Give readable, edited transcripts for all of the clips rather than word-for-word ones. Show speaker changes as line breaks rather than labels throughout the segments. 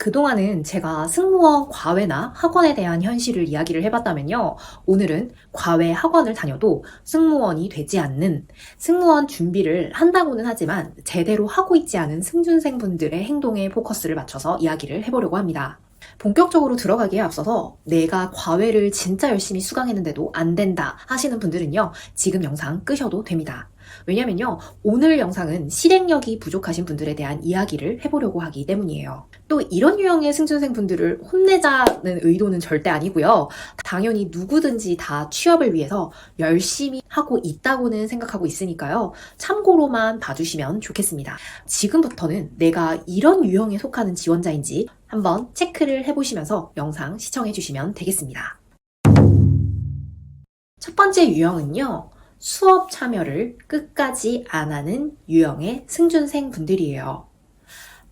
그동안은 제가 승무원 과외나 학원에 대한 현실을 이야기를 해봤다면요. 오늘은 과외 학원을 다녀도 승무원이 되지 않는, 승무원 준비를 한다고는 하지만 제대로 하고 있지 않은 승준생분들의 행동에 포커스를 맞춰서 이야기를 해보려고 합니다. 본격적으로 들어가기에 앞서서 내가 과외를 진짜 열심히 수강했는데도 안 된다 하시는 분들은요, 지금 영상 끄셔도 됩니다. 왜냐면요, 오늘 영상은 실행력이 부족하신 분들에 대한 이야기를 해보려고 하기 때문이에요. 또 이런 유형의 승준생분들을 혼내자는 의도는 절대 아니고요. 당연히 누구든지 다 취업을 위해서 열심히 하고 있다고는 생각하고 있으니까요. 참고로만 봐주시면 좋겠습니다. 지금부터는 내가 이런 유형에 속하는 지원자인지 한번 체크를 해보시면서 영상 시청해주시면 되겠습니다. 첫 번째 유형은요. 수업 참여를 끝까지 안 하는 유형의 승준생 분들이에요.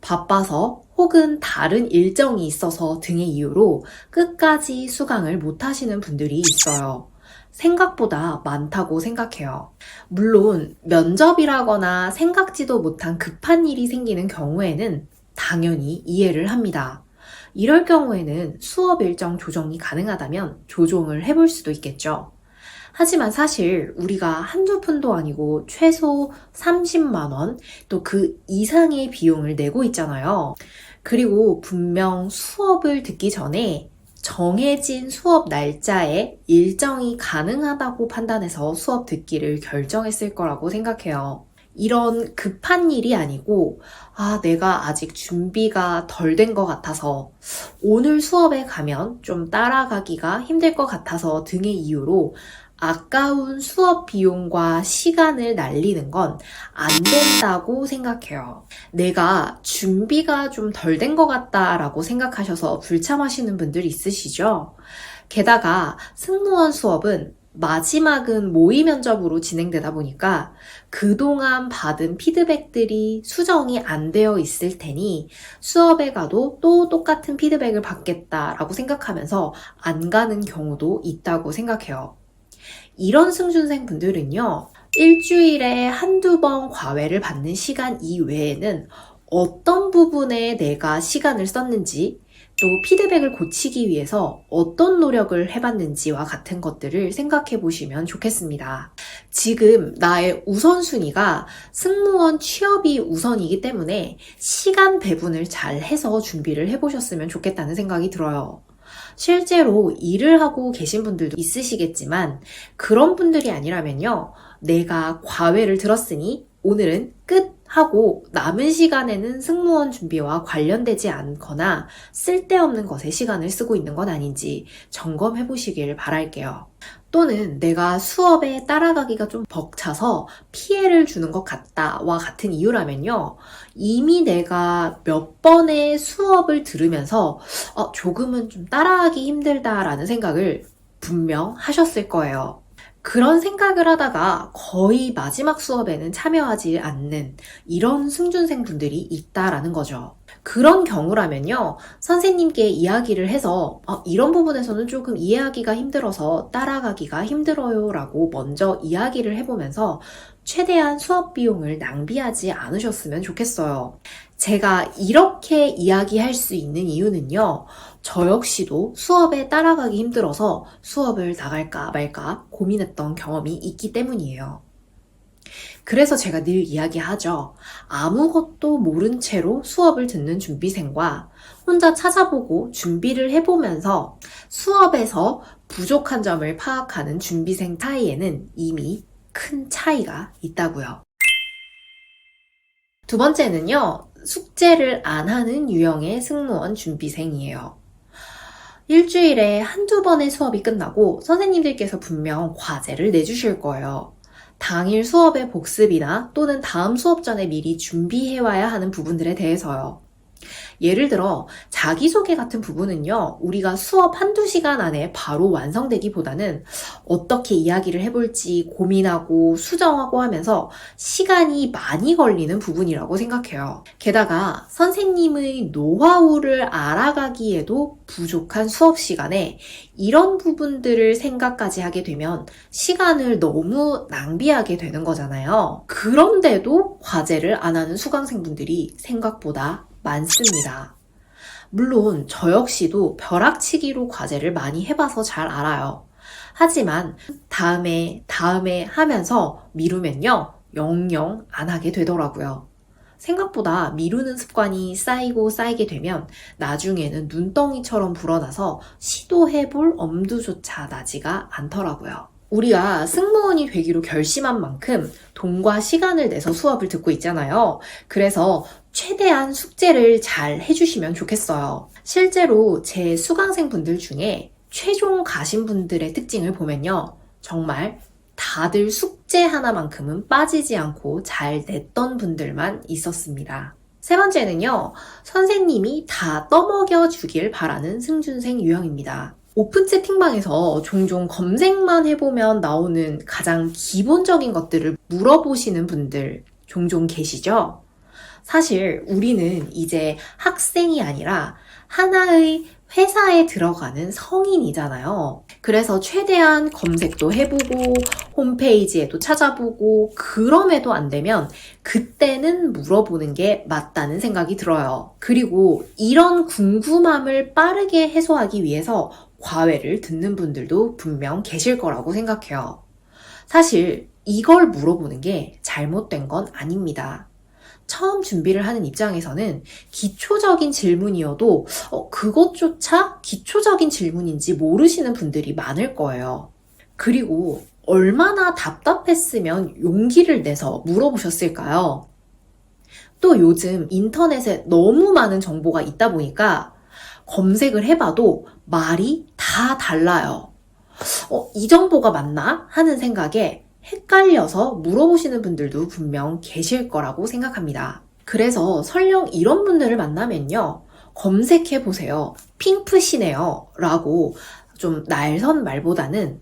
바빠서 혹은 다른 일정이 있어서 등의 이유로 끝까지 수강을 못 하시는 분들이 있어요. 생각보다 많다고 생각해요. 물론 면접이라거나 생각지도 못한 급한 일이 생기는 경우에는 당연히 이해를 합니다. 이럴 경우에는 수업 일정 조정이 가능하다면 조정을 해볼 수도 있겠죠. 하지만 사실 우리가 한두 푼도 아니고 최소 30만 원, 또 그 이상의 비용을 내고 있잖아요. 그리고 분명 수업을 듣기 전에 정해진 수업 날짜에 일정이 가능하다고 판단해서 수업 듣기를 결정했을 거라고 생각해요. 이런 급한 일이 아니고, 내가 아직 준비가 덜 된 것 같아서 오늘 수업에 가면 좀 따라가기가 힘들 것 같아서 등의 이유로 아까운 수업 비용과 시간을 날리는 건 안 된다고 생각해요. 내가 준비가 좀 덜 된 것 같다라고 생각하셔서 불참하시는 분들 있으시죠? 게다가 승무원 수업은 마지막은 모의 면접으로 진행되다 보니까 그동안 받은 피드백들이 수정이 안 되어 있을 테니 수업에 가도 또 똑같은 피드백을 받겠다라고 생각하면서 안 가는 경우도 있다고 생각해요. 이런 승준생 분들은요, 일주일에 한두 번 과외를 받는 시간 이외에는 어떤 부분에 내가 시간을 썼는지, 또 피드백을 고치기 위해서 어떤 노력을 해봤는지와 같은 것들을 생각해 보시면 좋겠습니다. 지금 나의 우선순위가 승무원 취업이 우선이기 때문에 시간 배분을 잘 해서 준비를 해보셨으면 좋겠다는 생각이 들어요. 실제로 일을 하고 계신 분들도 있으시겠지만 그런 분들이 아니라면요. 내가 과외를 들었으니 오늘은 끝 하고 남은 시간에는 승무원 준비와 관련되지 않거나 쓸데없는 것에 시간을 쓰고 있는 건 아닌지 점검해 보시길 바랄게요. 또는 내가 수업에 따라가기가 좀 벅차서 피해를 주는 것 같다와 같은 이유라면요. 이미 내가 몇 번의 수업을 들으면서 조금은 좀 따라하기 힘들다라는 생각을 분명 하셨을 거예요. 그런 생각을 하다가 거의 마지막 수업에는 참여하지 않는 이런 승준생 분들이 있다라는 거죠. 그런 경우라면요, 선생님께 이야기를 해서 이런 부분에서는 조금 이해하기가 힘들어서 따라가기가 힘들어요 라고 먼저 이야기를 해보면서 최대한 수업 비용을 낭비하지 않으셨으면 좋겠어요. 제가 이렇게 이야기할 수 있는 이유는요, 저 역시도 수업에 따라가기 힘들어서 수업을 나갈까 말까 고민했던 경험이 있기 때문이에요. 그래서 제가 늘 이야기하죠. 아무것도 모른 채로 수업을 듣는 준비생과 혼자 찾아보고 준비를 해보면서 수업에서 부족한 점을 파악하는 준비생 사이에는 이미 큰 차이가 있다고요. 두 번째는요, 숙제를 안 하는 유형의 승무원 준비생이에요. 일주일에 한두 번의 수업이 끝나고 선생님들께서 분명 과제를 내주실 거예요. 당일 수업의 복습이나 또는 다음 수업 전에 미리 준비해와야 하는 부분들에 대해서요. 예를 들어 자기소개 같은 부분은요, 우리가 수업 한두 시간 안에 바로 완성되기보다는 어떻게 이야기를 해볼지 고민하고 수정하고 하면서 시간이 많이 걸리는 부분이라고 생각해요. 게다가 선생님의 노하우를 알아가기에도 부족한 수업 시간에 이런 부분들을 생각까지 하게 되면 시간을 너무 낭비하게 되는 거잖아요. 그런데도 과제를 안 하는 수강생분들이 생각보다 많습니다. 물론 저 역시도 벼락치기로 과제를 많이 해봐서 잘 알아요. 하지만 다음에 하면서 미루면요, 영영 안 하게 되더라고요. 생각보다 미루는 습관이 쌓이고 쌓이게 되면 나중에는 눈덩이처럼 불어나서 시도해볼 엄두조차 나지가 않더라고요. 우리가 승무원이 되기로 결심한 만큼 돈과 시간을 내서 수업을 듣고 있잖아요. 그래서 최대한 숙제를 잘 해주시면 좋겠어요. 실제로 제 수강생분들 중에 최종 가신 분들의 특징을 보면요, 정말 다들 숙제 하나만큼은 빠지지 않고 잘 냈던 분들만 있었습니다. 세 번째는요, 선생님이 다 떠먹여 주길 바라는 승준생 유형입니다. 오픈 채팅방에서 종종 검색만 해보면 나오는 가장 기본적인 것들을 물어보시는 분들 종종 계시죠? 사실 우리는 이제 학생이 아니라 하나의 회사에 들어가는 성인이잖아요. 그래서 최대한 검색도 해보고 홈페이지에도 찾아보고, 그럼에도 안 되면 그때는 물어보는 게 맞다는 생각이 들어요. 그리고 이런 궁금함을 빠르게 해소하기 위해서 과외를 듣는 분들도 분명 계실 거라고 생각해요. 사실 이걸 물어보는 게 잘못된 건 아닙니다. 처음 준비를 하는 입장에서는 기초적인 질문이어도 그것조차 기초적인 질문인지 모르시는 분들이 많을 거예요. 그리고 얼마나 답답했으면 용기를 내서 물어보셨을까요? 또 요즘 인터넷에 너무 많은 정보가 있다 보니까 검색을 해봐도 말이 다 달라요. 이 정보가 맞나? 하는 생각에 헷갈려서 물어보시는 분들도 분명 계실 거라고 생각합니다. 그래서 설령 이런 분들을 만나면요, 검색해보세요. 핑프시네요 라고 좀 날선 말보다는,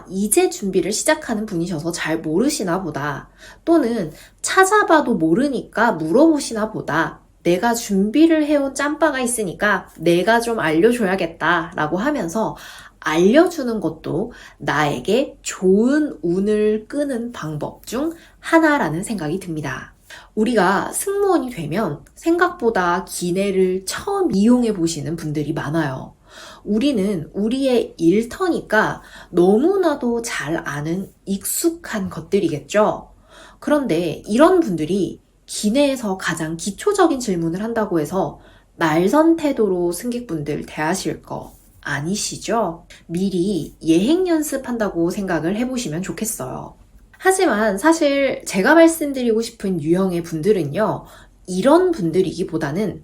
이제 준비를 시작하는 분이셔서 잘 모르시나 보다, 또는 찾아봐도 모르니까 물어보시나 보다, 내가 준비를 해온 짬바가 있으니까 내가 좀 알려줘야겠다 라고 하면서 알려주는 것도 나에게 좋은 운을 끄는 방법 중 하나라는 생각이 듭니다. 우리가 승무원이 되면 생각보다 기내를 처음 이용해 보시는 분들이 많아요. 우리는 우리의 일터니까 너무나도 잘 아는 익숙한 것들이겠죠. 그런데 이런 분들이 기내에서 가장 기초적인 질문을 한다고 해서 날선 태도로 승객분들 대하실 거 아니시죠? 미리 예행 연습한다고 생각을 해보시면 좋겠어요. 하지만 사실 제가 말씀드리고 싶은 유형의 분들은요, 이런 분들이기보다는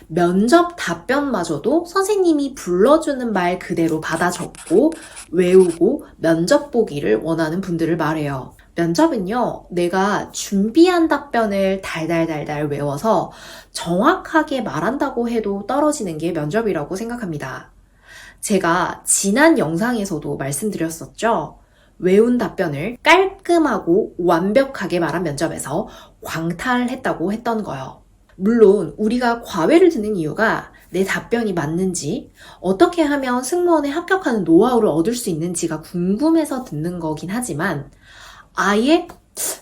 면접 답변마저도 선생님이 불러주는 말 그대로 받아 적고 외우고 면접 보기를 원하는 분들을 말해요. 면접은요, 내가 준비한 답변을 달달달달 외워서 정확하게 말한다고 해도 떨어지는 게 면접이라고 생각합니다. 제가 지난 영상에서도 말씀드렸었죠. 외운 답변을 깔끔하고 완벽하게 말한 면접에서 광탈했다고 했던 거요. 물론 우리가 과외를 듣는 이유가 내 답변이 맞는지, 어떻게 하면 승무원에 합격하는 노하우를 얻을 수 있는지가 궁금해서 듣는 거긴 하지만, 아예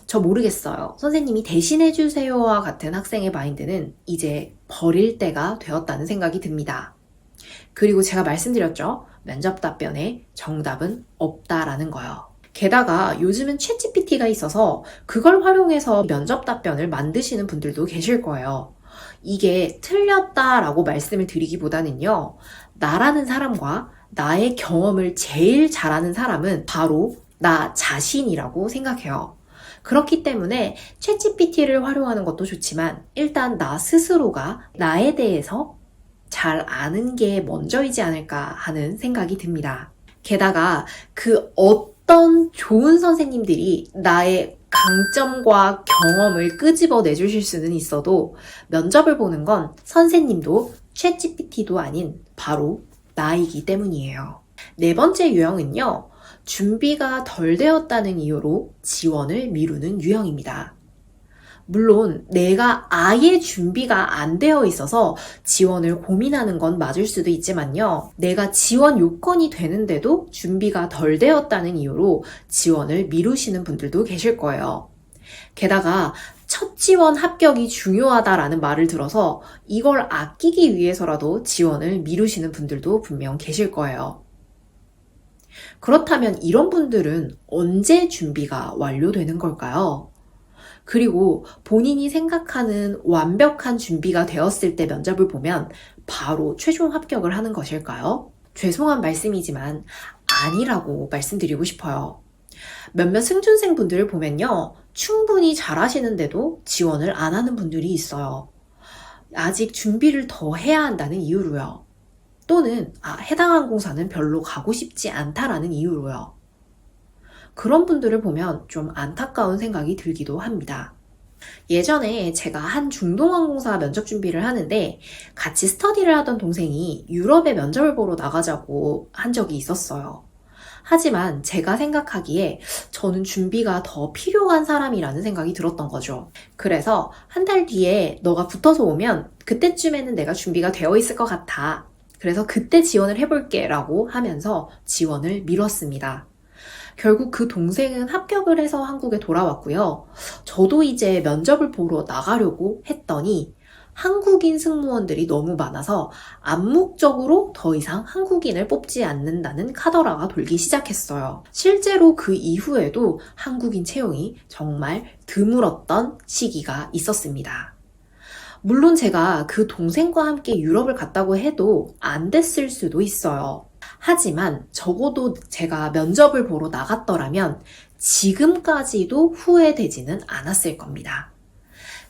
저 모르겠어요, 선생님이 대신해주세요와 같은 학생의 마인드는 이제 버릴 때가 되었다는 생각이 듭니다. 그리고 제가 말씀드렸죠. 면접 답변에 정답은 없다라는 거요. 게다가 요즘은 챗GPT가 있어서 그걸 활용해서 면접 답변을 만드시는 분들도 계실 거예요. 이게 틀렸다라고 말씀을 드리기보다는요, 나라는 사람과 나의 경험을 제일 잘하는 사람은 바로 나 자신이라고 생각해요. 그렇기 때문에 챗GPT를 활용하는 것도 좋지만 일단 나 스스로가 나에 대해서 잘 아는 게 먼저이지 않을까 하는 생각이 듭니다. 게다가 그 어떤 좋은 선생님들이 나의 강점과 경험을 끄집어 내주실 수는 있어도 면접을 보는 건 선생님도 챗GPT도 아닌 바로 나이기 때문이에요. 네 번째 유형은요, 준비가 덜 되었다는 이유로 지원을 미루는 유형입니다. 물론 내가 아예 준비가 안 되어 있어서 지원을 고민하는 건 맞을 수도 있지만요, 내가 지원 요건이 되는데도 준비가 덜 되었다는 이유로 지원을 미루시는 분들도 계실 거예요. 게다가 첫 지원 합격이 중요하다라는 말을 들어서 이걸 아끼기 위해서라도 지원을 미루시는 분들도 분명 계실 거예요. 그렇다면 이런 분들은 언제 준비가 완료되는 걸까요? 그리고 본인이 생각하는 완벽한 준비가 되었을 때 면접을 보면 바로 최종 합격을 하는 것일까요? 죄송한 말씀이지만 아니라고 말씀드리고 싶어요. 몇몇 승준생 분들을 보면요, 충분히 잘하시는데도 지원을 안 하는 분들이 있어요. 아직 준비를 더 해야 한다는 이유로요. 또는 해당 항공사는 별로 가고 싶지 않다라는 이유로요. 그런 분들을 보면 좀 안타까운 생각이 들기도 합니다. 예전에 제가 한 중동항공사 면접 준비를 하는데 같이 스터디를 하던 동생이 유럽에 면접을 보러 나가자고 한 적이 있었어요. 하지만 제가 생각하기에 저는 준비가 더 필요한 사람이라는 생각이 들었던 거죠. 그래서 한 달 뒤에 너가 붙어서 오면 그때쯤에는 내가 준비가 되어 있을 것 같아. 그래서 그때 지원을 해볼게 라고 하면서 지원을 미뤘습니다. 결국 그 동생은 합격을 해서 한국에 돌아왔고요. 저도 이제 면접을 보러 나가려고 했더니 한국인 승무원들이 너무 많아서 암묵적으로 더 이상 한국인을 뽑지 않는다는 카더라가 돌기 시작했어요. 실제로 그 이후에도 한국인 채용이 정말 드물었던 시기가 있었습니다. 물론 제가 그 동생과 함께 유럽을 갔다고 해도 안 됐을 수도 있어요. 하지만 적어도 제가 면접을 보러 나갔더라면 지금까지도 후회되지는 않았을 겁니다.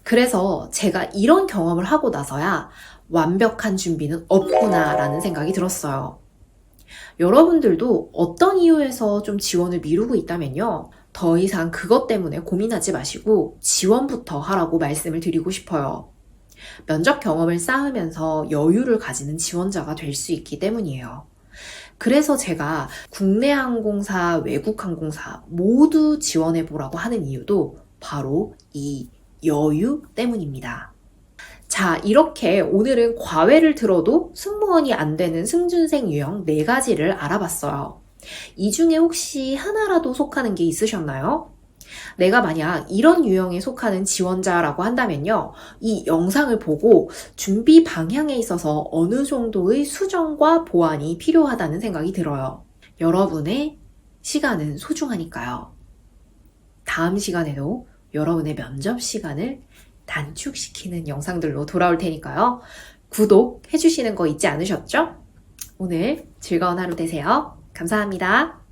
그래서 제가 이런 경험을 하고 나서야 완벽한 준비는 없구나라는 생각이 들었어요. 여러분들도 어떤 이유에서 좀 지원을 미루고 있다면요, 더 이상 그것 때문에 고민하지 마시고 지원부터 하라고 말씀을 드리고 싶어요. 면접 경험을 쌓으면서 여유를 가지는 지원자가 될 수 있기 때문이에요. 그래서 제가 국내 항공사, 외국 항공사 모두 지원해보라고 하는 이유도 바로 이 여유 때문입니다. 자, 이렇게 오늘은 과외를 들어도 승무원이 안 되는 승준생 유형 4가지를 알아봤어요. 이 중에 혹시 하나라도 속하는 게 있으셨나요? 내가 만약 이런 유형에 속하는 지원자라고 한다면요, 이 영상을 보고 준비 방향에 있어서 어느 정도의 수정과 보완이 필요하다는 생각이 들어요. 여러분의 시간은 소중하니까요. 다음 시간에도 여러분의 면접 시간을 단축시키는 영상들로 돌아올 테니까요. 구독해주시는 거 잊지 않으셨죠? 오늘 즐거운 하루 되세요. 감사합니다.